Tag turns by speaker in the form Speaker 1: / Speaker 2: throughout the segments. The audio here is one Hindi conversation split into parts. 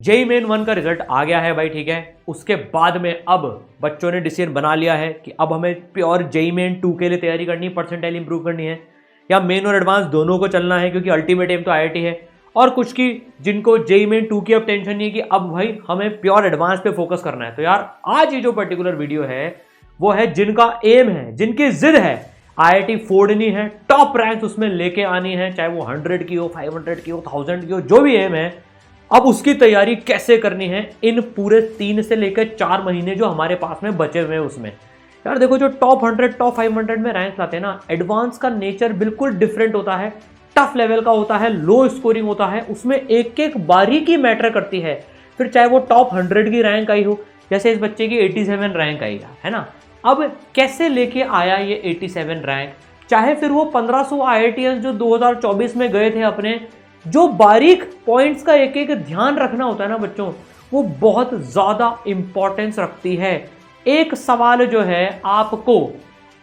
Speaker 1: जेई मेन 1 का रिजल्ट आ गया है भाई, ठीक है। उसके बाद में अब बच्चों ने डिसीजन बना लिया है कि अब हमें प्योर जेई मेन 2 के लिए तैयारी करनी है, परसेंटाइल इंप्रूव करनी है, या मेन और एडवांस दोनों को चलना है, क्योंकि अल्टीमेट एम तो आईआईटी है। और कुछ की जिनको जेई मेन 2 की अब टेंशन नहीं है कि अब भाई हमें प्योर एडवांस पे फोकस करना है। तो यार आज ये जो पर्टिकुलर वीडियो है वो है जिनका एम है, जिनकी जिद है आईआईटी फोड़नी है, टॉप रैंक उसमें लेके आनी है, चाहे वो 100 की हो, 500 की हो, 1000 की हो, जो भी एम है, अब उसकी तैयारी कैसे करनी है इन पूरे 3 से लेकर 4 महीने जो हमारे पास में बचे हुए हैं उसमें। यार देखो, जो टॉप 100 टॉप 500 में रैंक लाते हैं ना, एडवांस का नेचर बिल्कुल डिफरेंट होता है, टफ लेवल का होता है, लो स्कोरिंग होता है, उसमें एक एक बारीकी मैटर करती है। फिर चाहे वो टॉप 100 की रैंक आई हो, जैसे इस बच्चे की 87 रैंक आई है ना। अब कैसे लेके आया ये 87 रैंक, चाहे फिर वो 1500 आईआईटीएस जो 2024 में गए थे अपने, जो बारीक पॉइंट्स का एक एक ध्यान रखना होता है ना बच्चों, वो बहुत ज़्यादा इंपॉर्टेंस रखती है। एक सवाल जो है आपको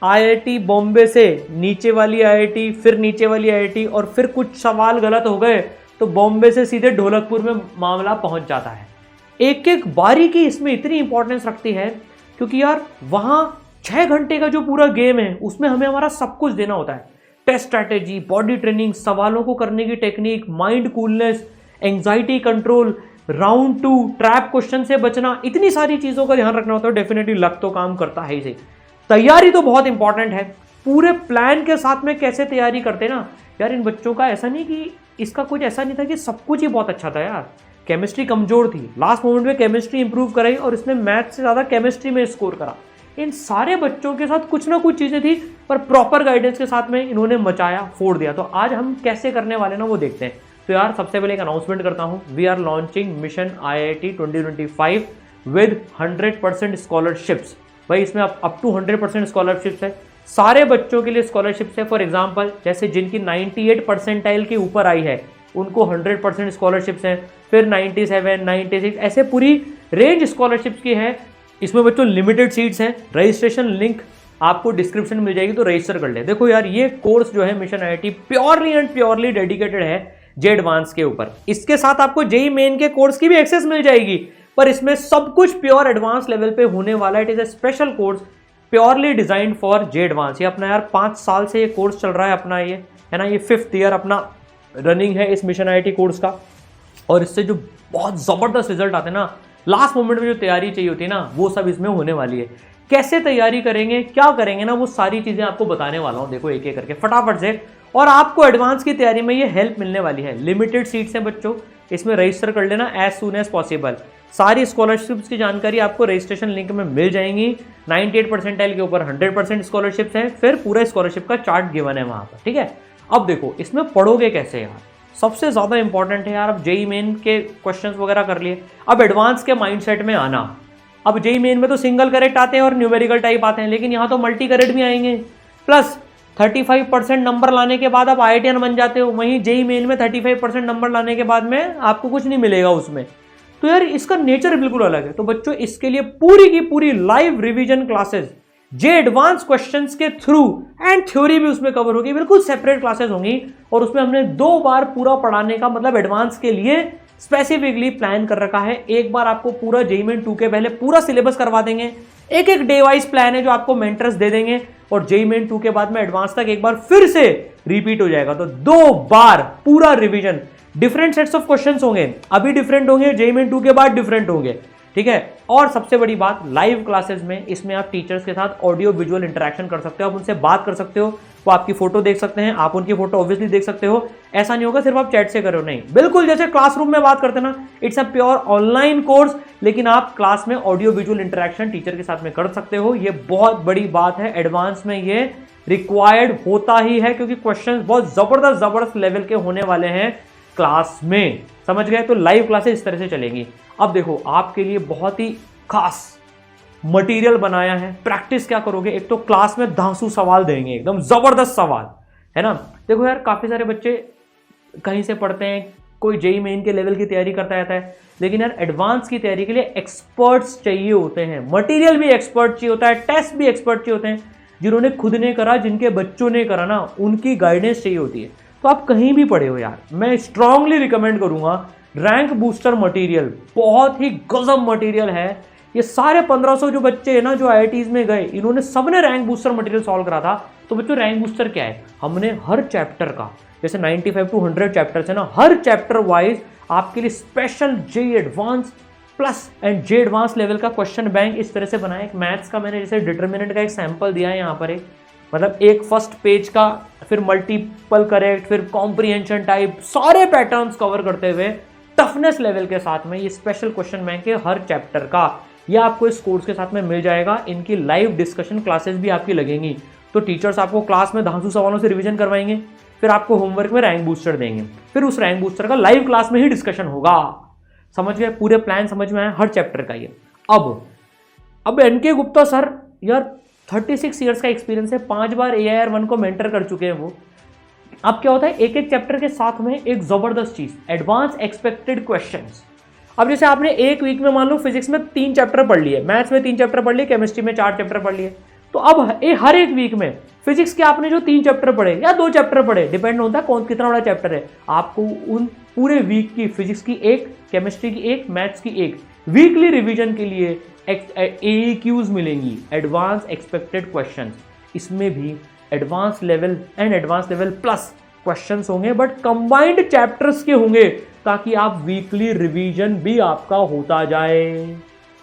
Speaker 1: आईआईटी बॉम्बे से नीचे वाली आईआईटी, फिर नीचे वाली आईआईटी, और फिर कुछ सवाल गलत हो गए तो बॉम्बे से सीधे ढोलकपुर में मामला पहुंच जाता है। एक एक बारीकी इसमें इतनी इंपॉर्टेंस रखती है क्योंकि यार वहाँ 6 घंटे का जो पूरा गेम है उसमें हमें हमारा सब कुछ देना होता है। टेस्ट स्ट्रैटेजी, बॉडी ट्रेनिंग, सवालों को करने की technique, mind coolness, anxiety control, round 2, trap question से बचना, इतनी सारी चीज़ों का ध्यान रखना होता है। डेफिनेटली लक तो काम करता है ही सही, तैयारी तो बहुत इंपॉर्टेंट है। पूरे प्लान के साथ में कैसे तैयारी करते ना यार, इन बच्चों का ऐसा नहीं कि इसका कुछ ऐसा नहीं था कि सब कुछ ही बहुत अच्छा था यार। केमिस्ट्री कमजोर थी, लास्ट मोमेंट में केमिस्ट्री इंप्रूव कराई और इसने मैथ से ज़्यादा केमिस्ट्री में स्कोर करा। इन सारे बच्चों के साथ कुछ ना कुछ चीज़ें थी, पर प्रॉपर गाइडेंस के साथ में इन्होंने मचाया, फोड़ दिया। तो आज हम कैसे करने वाले ना वो देखते हैं। तो यार सबसे पहले एक अनाउंसमेंट करता हूँ, we are launching mission IIT 2025 with 100% scholarships. भाई इसमें अप टू 100% स्कॉलरशिप्स है, सारे बच्चों के लिए स्कॉलरशिप्स है। फॉर एग्जाम्पल जैसे जिनकी 98 परसेंटाइल के ऊपर आई है उनको 100% स्कॉलरशिप्स हैं, फिर 97, 96, ऐसे पूरी रेंज स्कॉलरशिप्स की है। इसमें बच्चों लिमिटेड सीट्स हैं। रजिस्ट्रेशन लिंक आपको डिस्क्रिप्शन में मिल जाएगी, तो रजिस्टर कर ले। देखो यार, ये कोर्स जो है mission IIT purely and purely dedicated है जे एडवांस के ऊपर। इसके साथ आपको जेई मेन के कोर्स की भी एक्सेस मिल जाएगी, पर इसमें सब कुछ प्योर एडवांस लेवल पे होने वाला है। It is a special course purely designed for J advance. ये अपना यार 5 साल से ये कोर्स चल रहा है अपना, ये है ना, ये 5th ईयर अपना रनिंग है इस मिशन आईआईटी कोर्स का। और इससे जो बहुत ज़बरदस्त रिजल्ट आते हैं ना, लास्ट मोमेंट में जो तैयारी चाहिए होती है ना, वो सब इसमें होने वाली है। कैसे तैयारी करेंगे, क्या करेंगे ना, वो सारी चीज़ें आपको बताने वाला हूँ। देखो एक एक करके फटाफट से, और आपको एडवांस की तैयारी में ये हेल्प मिलने वाली है। लिमिटेड सीट्स हैं बच्चों, इसमें रजिस्टर कर लेना एज सून एज पॉसिबल। सारी स्कॉलरशिप्स की जानकारी आपको रजिस्ट्रेशन लिंक में मिल जाएंगी। 98 परसेंटाइल के ऊपर 100% स्कॉलरशिप्स हैं, फिर पूरा स्कॉलरशिप का चार्ट गिवन है वहाँ पर, ठीक है। अब देखो इसमें पढ़ोगे कैसे यार, सबसे ज़्यादा इंपॉर्टेंट है यार। अब जेई मेन के क्वेश्चंस वगैरह कर लिए, अब एडवांस के माइंडसेट में आना। अब जेई मेन में तो सिंगल करेक्ट आते हैं और न्यूमेरिकल टाइप आते हैं, लेकिन यहाँ तो मल्टी करेक्ट भी आएंगे। प्लस 35% नंबर लाने के बाद आप आईआईटीएन बन जाते हो। वहीं जेई मेन में 35% नंबर लाने के बाद में आपको कुछ नहीं मिलेगा उसमें। तो यार इसका नेचर बिल्कुल अलग है। तो बच्चों इसके लिए पूरी की पूरी लाइव रिविजन क्लासेस जे एडवांस क्वेश्चंस के थ्रू, एंड थ्योरी भी उसमें कवर होगी, बिल्कुल सेपरेट क्लासेस होंगी। और उसमें हमने 2 बार पूरा पढ़ाने का मतलब एडवांस के लिए स्पेसिफिकली प्लान कर रखा है। एक बार आपको पूरा जेई मेन 2 के पहले पूरा सिलेबस करवा देंगे, एक एक डे वाइज प्लान है जो आपको मेंटर्स दे देंगे, और जेई मेन 2 के बाद में एडवांस तक एक बार फिर से रिपीट हो जाएगा। तो 2 बार पूरा revision, different sets of questions होंगे, अभी डिफरेंट होंगे, जेई मेन 2 के बाद डिफरेंट होंगे, ठीक है। और सबसे बड़ी बात, लाइव क्लासेस में इसमें आप टीचर्स के साथ ऑडियो विजुअल इंटरेक्शन कर सकते हो, आप उनसे बात कर सकते हो, वो आपकी फोटो देख सकते हैं, आप उनकी फोटो ऑब्वियसली देख सकते हो। ऐसा नहीं होगा सिर्फ आप चैट से करो, नहीं, बिल्कुल जैसे क्लासरूम में बात करते ना, it's a pure online course, लेकिन आप क्लास में ऑडियो विजुअल इंटरेक्शन टीचर के साथ में कर सकते हो। ये बहुत बड़ी बात है, एडवांस में ये रिक्वायर्ड होता ही है, क्योंकि क्वेश्चन बहुत जबरदस्त लेवल के होने वाले हैं क्लास में, समझ गए। तो लाइव क्लासेस इस तरह से चलेंगी। अब देखो आपके लिए बहुत ही खास मटेरियल बनाया है। प्रैक्टिस क्या करोगे, एक तो क्लास में धांसू सवाल देंगे, एकदम जबरदस्त सवाल, है ना। देखो यार काफी सारे बच्चे कहीं से पढ़ते हैं, कोई जेई मेन के लेवल की तैयारी करता रहता है, लेकिन यार एडवांस की तैयारी के लिए एक्सपर्ट्स चाहिए होते हैं, मटेरियल भी एक्सपर्ट चाहिए होता है, टेस्ट भी एक्सपर्ट चाहिए होते हैं। जिन्होंने खुद ने करा, जिनके बच्चों ने करा ना, उनकी गाइडेंस चाहिए होती है। तो आप कहीं भी पढ़े हो यार, मैं स्ट्रांगली रिकमेंड करूंगा रैंक बूस्टर मटेरियल बहुत ही गजब मटेरियल है। ये सारे 1500 जो बच्चे हैं ना जो IITs में गए, इन्होंने सबने रैंक बूस्टर मटेरियल सॉल्व करा था। तो बच्चों रैंक बूस्टर क्या है, हमने हर चैप्टर का, जैसे 95 to 100 चैप्टर्स है ना, हर चैप्टर वाइज आपके लिए special JEE advance plus and JEE advance level का क्वेश्चन बैंक इस तरह से बनाया। एक मैथ्स का मैंने जैसे डिटर्मिनेंट का एक सैंपल दिया है यहाँ पर, एक मतलब एक फर्स्ट पेज का, फिर मल्टीपल करेक्ट, फिर कॉम्प्रिहेंशन टाइप, सारे पैटर्न्स कवर करते हुए टफनेस लेवल के साथ में ये स्पेशल क्वेश्चन बैंक है हर चैप्टर का। ये आपको इस कोर्स के साथ में मिल जाएगा। इनकी लाइव डिस्कशन क्लासेस भी आपकी लगेंगी। तो टीचर्स आपको क्लास में धांसू सवालों से रिवीजन करवाएंगे, फिर आपको होमवर्क में रैंक बूस्टर देंगे, फिर उस रैंक बूस्टर का लाइव क्लास में ही डिस्कशन होगा। समझ गए, पूरे प्लान समझ में आया हर चैप्टर का ये। अब NK गुप्ता सर यार 36 ईयर्स का एक्सपीरियंस है, 5 बार AIR-1 को मेंटर कर चुके हैं वो। अब क्या होता है, एक एक चैप्टर के साथ में एक जबरदस्त चीज, एडवांस एक्सपेक्टेड क्वेश्चंस। अब जैसे आपने एक वीक में मान लो फिजिक्स में 3 चैप्टर पढ़ लिए, मैथ्स में 3 चैप्टर पढ़ लिए, केमिस्ट्री में 4 चैप्टर पढ़ लिए, तो अब हर एक वीक में फिजिक्स के आपने जो 3 चैप्टर पढ़े या 2 चैप्टर पढ़े, डिपेंड होता है कौन कितना बड़ा चैप्टर है, आपको उन पूरे वीक की फिजिक्स की 1, केमिस्ट्री की 1, मैथ्स की 1 वीकली रिवीजन के लिए AEQs मिलेंगी, एडवांस एक्सपेक्टेड क्वेश्चंस। इसमें भी advance level and advance level plus questions होंगे, बट कंबाइंड चैप्टर्स के होंगे, ताकि आप वीकली रिवीजन भी आपका होता जाए।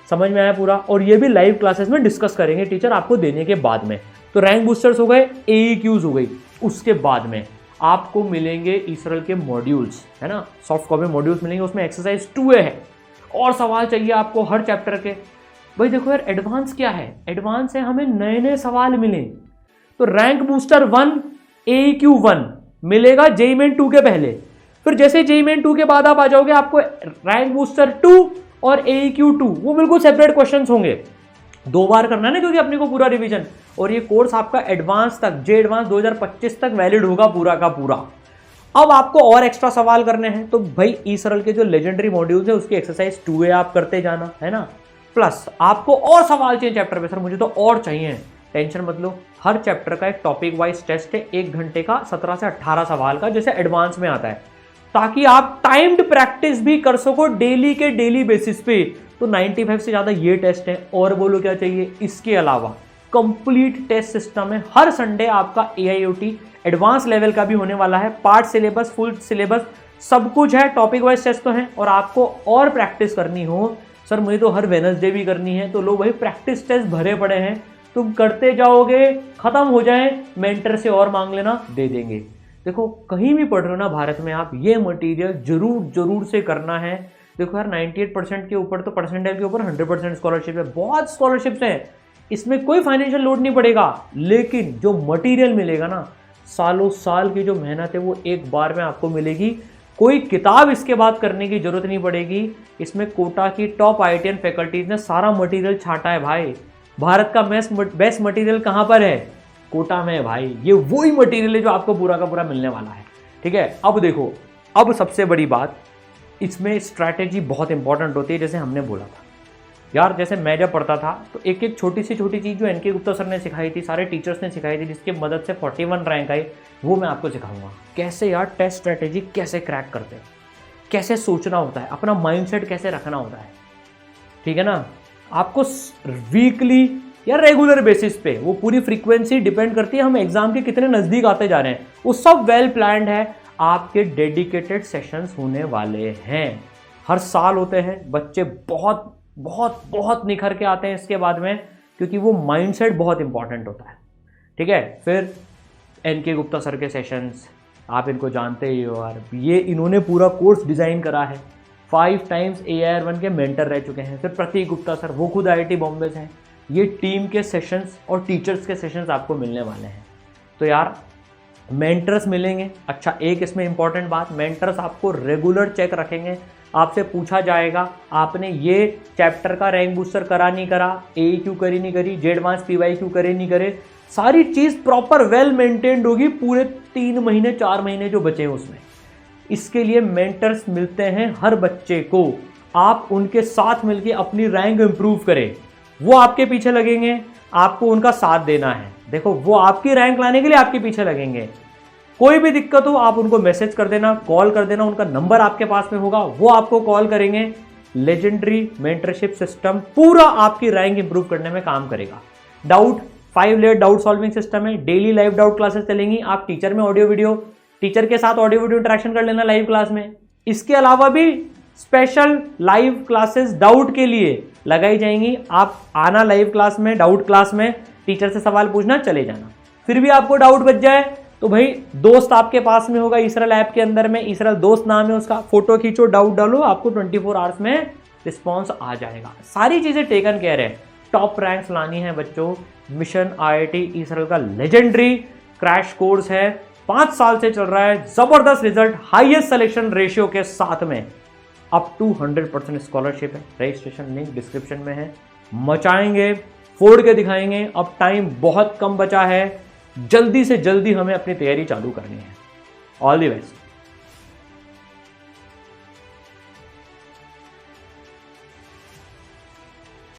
Speaker 1: समझ में आया पूरा? और ये भी लाइव क्लासेस में डिस्कस करेंगे टीचर आपको देने के बाद में। तो रैंक बूस्टर्स हो गए, AEQs हो गई, उसके बाद में आपको मिलेंगे इसरल के मॉड्यूल्स, है ना, सॉफ्ट कॉपी मॉड्यूल्स मिलेंगे, उसमें एक्सरसाइज 2A है और सवाल चाहिए आपको हर चैप्टर के। भाई देखो यार, एडवांस क्या है, एडवांस है हमें नए नए सवाल मिले। तो रैंक बूस्टर 1 AEQ 1 मिलेगा JEE मेन 2 के पहले, फिर जैसे JEE मेन 2 के बाद आप आ जाओगे, आपको रैंक बूस्टर 2 और AEQ 2 वो बिल्कुल सेपरेट क्वेश्चंस होंगे। 2 बार करना है ना, क्योंकि अपने को पूरा रिवीजन, और ये कोर्स आपका एडवांस तक, JEE एडवांस 2025 तक वैलिड होगा पूरा का पूरा। अब आपको और एक्स्ट्रा सवाल करने हैं, तो भाई इसरल के जो लेजेंडरी मॉड्यूल्स है उसकी एक्सरसाइज 2A आप करते जाना, है ना, प्लस आपको और सवाल चाहिए चैप्टर पे, सर मुझे तो और चाहिए, टेंशन मत लो, हर चैप्टर का एक टॉपिक वाइज टेस्ट है, 1 घंटे का 17 से 18 सवाल का, जैसे एडवांस में आता है, ताकि आप टाइम्ड प्रैक्टिस भी कर सको डेली के डेली बेसिस पे। तो 95 से ज्यादा ये टेस्ट है, और बोलो क्या चाहिए। इसके अलावा कंप्लीट टेस्ट सिस्टम है, हर संडे आपका AIoT एडवांस लेवल का भी होने वाला है, पार्ट सिलेबस, फुल सिलेबस सब कुछ है, टॉपिक वाइज टेस्ट तो है। और आपको और प्रैक्टिस करनी हो, सर मुझे तो हर वेडनेसडे भी करनी है, तो लो भाई प्रैक्टिस टेस्ट भरे पड़े हैं, तुम करते जाओगे, खत्म हो जाए, मेंटर से और मांग लेना, दे देंगे। देखो कहीं भी पढ़ रहे हो ना भारत में, आप ये मटेरियल जरूर से करना है। देखो यार 98% के ऊपर तो परसेंटाइल के ऊपर 100% स्कॉलरशिप है, बहुत स्कॉलरशिप्स हैं, इसमें कोई फाइनेंशियल लोड नहीं पड़ेगा। लेकिन जो मटेरियल मिलेगा ना, सालों साल की जो मेहनत है वो एक बार में आपको मिलेगी। कोई किताब इसके बाद करने की जरूरत नहीं पड़ेगी। इसमें कोटा की टॉप IITian फैकल्टीज ने सारा मटेरियल छांटा है भाई। भारत का बेस्ट मटेरियल कहाँ पर है? कोटा में है भाई। ये वही मटेरियल है जो आपको पूरा का पूरा मिलने वाला है, ठीक है। अब देखो, अब सबसे बड़ी बात, इसमें स्ट्रैटेजी बहुत इंपॉर्टेंट होती है। जैसे हमने बोला था यार, जैसे मैं जब पढ़ता था तो एक एक छोटी सी चीज़ जो NK गुप्ता सर ने सिखाई थी, सारे टीचर्स ने सिखाई थी, जिसकी मदद से 41 रैंक आई, वो मैं आपको सिखाऊंगा। कैसे यार टेस्ट स्ट्रैटेजी कैसे क्रैक करते हैं, कैसे सोचना होता है, अपना माइंडसेट कैसे रखना होता है, ठीक है ना। आपको वीकली या रेगुलर बेसिस पे, वो पूरी फ्रीक्वेंसी डिपेंड करती है हम एग्जाम के कितने नज़दीक आते जा रहे हैं, वो सब वेल प्लान्ड है। आपके डेडिकेटेड सेशंस होने वाले हैं, हर साल होते हैं। बच्चे बहुत बहुत बहुत निखर के आते हैं इसके बाद में, क्योंकि वो माइंडसेट बहुत इंपॉर्टेंट होता है, ठीक है। फिर NK गुप्ता सर के सेशंस, आप इनको जानते ही हो यार, ये इन्होंने पूरा कोर्स डिज़ाइन करा है, 5 टाइम्स AIR-1 के मेंटर रह चुके हैं। फिर प्रतीक गुप्ता सर, वो खुद IIT बॉम्बे से हैं। ये टीम के सेशंस और टीचर्स के सेशंस आपको मिलने वाले हैं। तो यार मेंटर्स मिलेंगे। अच्छा, एक इसमें इंपॉर्टेंट बात, मेंटर्स आपको रेगुलर चेक रखेंगे। आपसे पूछा जाएगा आपने ये चैप्टर का रैंक बूस्टर करा नहीं करा, AEQ करी नहीं करी, JEE एडवांस PYQ करे नहीं करे, सारी चीज़ प्रॉपर वेल मेंटेन्ड होगी पूरे 3 महीने 4 महीने जो बचे हैं उसमें। इसके लिए मेंटर्स मिलते हैं हर बच्चे को। आप उनके साथ मिलके अपनी रैंक इंप्रूव करें, वो आपके पीछे लगेंगे, आपको उनका साथ देना है। देखो, वो आपकी रैंक लाने के लिए आपके पीछे लगेंगे। कोई भी दिक्कत हो आप उनको मैसेज कर देना, कॉल कर देना, उनका नंबर आपके पास में होगा, वो आपको कॉल करेंगे। लेजेंडरी मेंटरशिप सिस्टम पूरा आपकी रैंक इंप्रूव करने में काम करेगा। Doubt 5 layer doubt solving system है, डेली लाइव डाउट क्लासेस चलेंगी। आप टीचर में ऑडियो वीडियो, टीचर के साथ ऑडियो वीडियो इंटरेक्शन कर लेना लाइव क्लास में। इसके अलावा भी स्पेशल लाइव क्लासेस डाउट के लिए लगाई जाएंगी। आप आना लाइव क्लास में, डाउट क्लास में, टीचर से सवाल पूछना, चले जाना। फिर भी आपको डाउट बच जाए तो भाई दोस्त आपके पास में होगा इसरल ऐप के अंदर में, इसरल दोस्त नाम है उसका, फोटो खींचो, डाउट डालो, आपको 24 आवर्स में रिस्पॉन्स आ जाएगा। सारी चीजें टेकन केयर है। टॉप रैंक्स लानी है बच्चों। मिशन IIT इसरल का लेजेंडरी क्रैश कोर्स है, 5 साल से चल रहा है, जबरदस्त रिजल्ट, हाईएस्ट सिलेक्शन रेशियो के साथ में, अप टू 100% स्कॉलरशिप है। रजिस्ट्रेशन लिंक डिस्क्रिप्शन में है। मचाएंगे, फोड़ के दिखाएंगे। अब टाइम बहुत कम बचा है, जल्दी से जल्दी हमें अपनी तैयारी चालू करनी है। All the best.